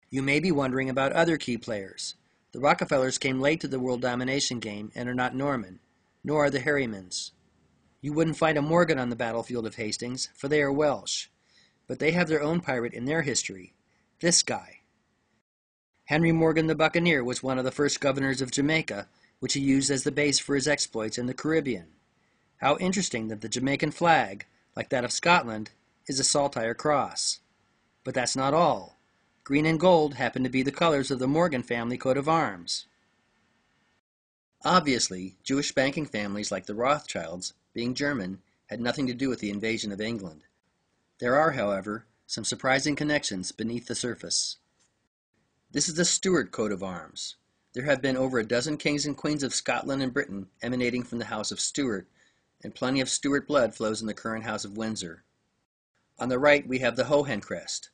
You may be wondering about other key players. The Rockefellers came late to the world domination game and are not Norman, nor are the Harrymans. You wouldn't find a Morgan on the battlefield of Hastings, for they are Welsh, but they have their own pirate in their history, this guy. Henry Morgan the Buccaneer was one of the first governors of Jamaica, which he used as the base for his exploits in the Caribbean. How interesting that the Jamaican flag, like that of Scotland, is a saltire cross. But that's not all. Green and gold happen to be the colors of the Morgan family coat of arms. Obviously, Jewish banking families like the Rothschilds, being German, had nothing to do with the invasion of England. There are, however, some surprising connections beneath the surface. This is the Stuart coat of arms. There have been over a dozen kings and queens of Scotland and Britain emanating from the House of Stuart, and plenty of Stuart blood flows in the current House of Windsor. On the right we have the Hohen crest.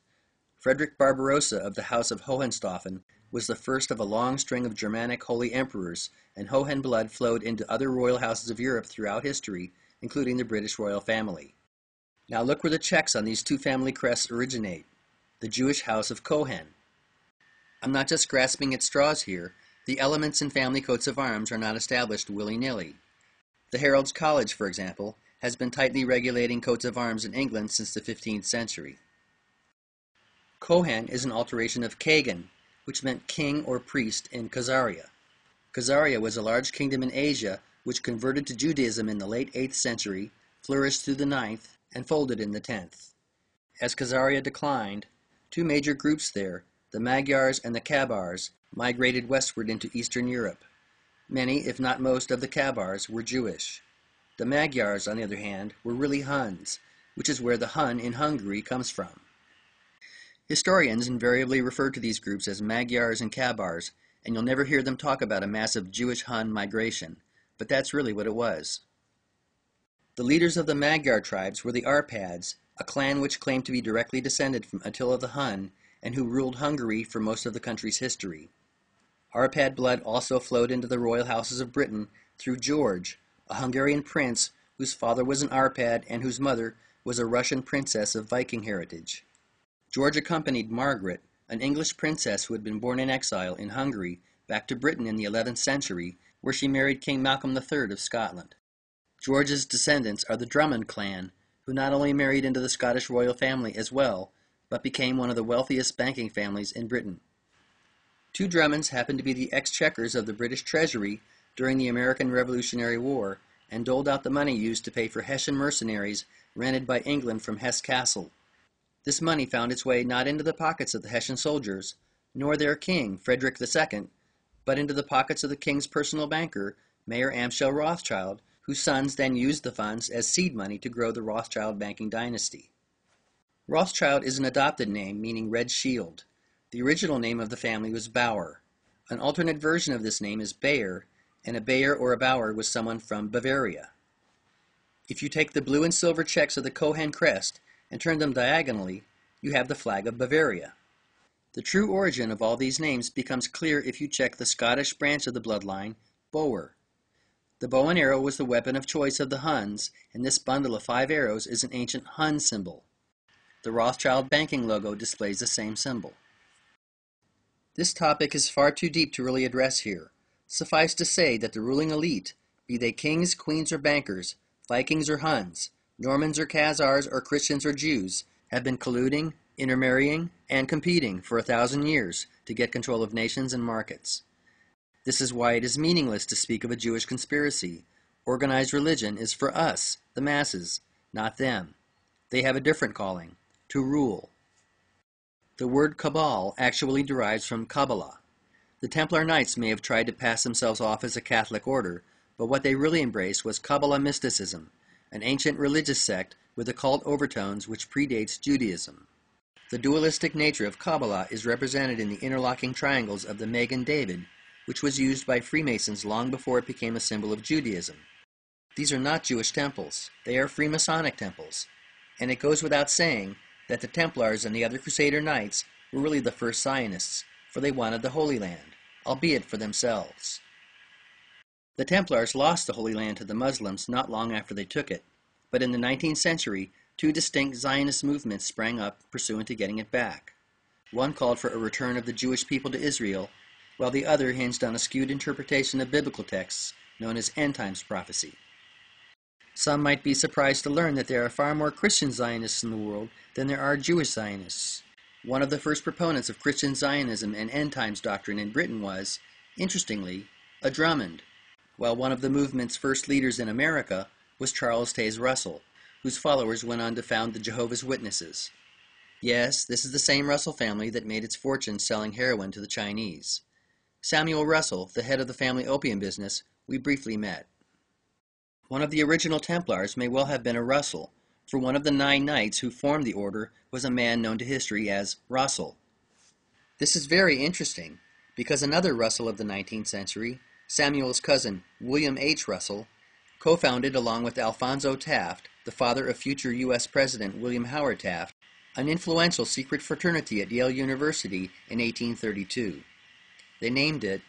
Frederick Barbarossa of the House of Hohenstaufen was the first of a long string of Germanic holy emperors, and Hohen blood flowed into other royal houses of Europe throughout history, including the British royal family. Now look where the checks on these two family crests originate, the Jewish House of Cohen. I'm not just grasping at straws here. The elements in family coats of arms are not established willy-nilly. The Herald's College, for example, has been tightly regulating coats of arms in England since the 15th century. Cohen is an alteration of Kagan, which meant king or priest in Khazaria. Khazaria was a large kingdom in Asia which converted to Judaism in the late 8th century, flourished through the 9th, and folded in the 10th. As Khazaria declined, two major groups there, the Magyars and the Kabars, migrated westward into Eastern Europe. Many, if not most, of the Kabars were Jewish. The Magyars, on the other hand, were really Huns, which is where the Hun in Hungary comes from. Historians invariably refer to these groups as Magyars and Kabars, and you'll never hear them talk about a massive Jewish-Hun migration, but that's really what it was. The leaders of the Magyar tribes were the Arpads, a clan which claimed to be directly descended from Attila the Hun, and who ruled Hungary for most of the country's history. Arpad blood also flowed into the royal houses of Britain through George, a Hungarian prince whose father was an Arpad and whose mother was a Russian princess of Viking heritage. George accompanied Margaret, an English princess who had been born in exile in Hungary, back to Britain in the 11th century, where she married King Malcolm III of Scotland. George's descendants are the Drummond clan, who not only married into the Scottish royal family as well, but became one of the wealthiest banking families in Britain. Two Drummonds happened to be the exchequers of the British Treasury during the American Revolutionary War and doled out the money used to pay for Hessian mercenaries rented by England from Hesse Castle. This money found its way not into the pockets of the Hessian soldiers, nor their king, Frederick II, but into the pockets of the king's personal banker, Mayer Amschel Rothschild, whose sons then used the funds as seed money to grow the Rothschild banking dynasty. Rothschild is an adopted name meaning red shield. The original name of the family was Bauer. An alternate version of this name is Bayer, and a Bayer or a Bauer was someone from Bavaria. If you take the blue and silver checks of the Cohen crest and turn them diagonally, you have the flag of Bavaria. The true origin of all these names becomes clear if you check the Scottish branch of the bloodline, Boer. The bow and arrow was the weapon of choice of the Huns, and this bundle of 5 arrows is an ancient Hun symbol. The Rothschild banking logo displays the same symbol. This topic is far too deep to really address here. Suffice to say that the ruling elite, be they kings, queens, or bankers, Vikings or Huns, Normans or Khazars or Christians or Jews, have been colluding, intermarrying, and competing for 1,000 years to get control of nations and markets. This is why it is meaningless to speak of a Jewish conspiracy. Organized religion is for us, the masses, not them. They have a different calling, to rule. The word Cabal actually derives from Kabbalah. The Templar Knights may have tried to pass themselves off as a Catholic order, but what they really embraced was Kabbalah mysticism, an ancient religious sect with occult overtones which predates Judaism. The dualistic nature of Kabbalah is represented in the interlocking triangles of the Magen David, which was used by Freemasons long before it became a symbol of Judaism. These are not Jewish temples, they are Freemasonic temples, and it goes without saying that the Templars and the other Crusader Knights were really the first Zionists, for they wanted the Holy Land, albeit for themselves. The Templars lost the Holy Land to the Muslims not long after they took it, but in the 19th century, two distinct Zionist movements sprang up pursuant to getting it back. One called for a return of the Jewish people to Israel, while the other hinged on a skewed interpretation of biblical texts known as end times prophecy. Some might be surprised to learn that there are far more Christian Zionists in the world than there are Jewish Zionists. One of the first proponents of Christian Zionism and end times doctrine in Britain was, interestingly, a Drummond, while one of the movement's first leaders in America was Charles Taze Russell, whose followers went on to found the Jehovah's Witnesses. Yes, this is the same Russell family that made its fortune selling heroin to the Chinese. Samuel Russell, the head of the family opium business, we briefly met. One of the original Templars may well have been a Russell, for one of the 9 knights who formed the order was a man known to history as Russell. This is very interesting, because another Russell of the 19th century, Samuel's cousin William H. Russell, co-founded along with Alphonso Taft, the father of future U.S. President William Howard Taft, an influential secret fraternity at Yale University in 1832. They named it,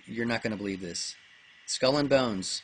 you're not going to believe this, Skull and Bones.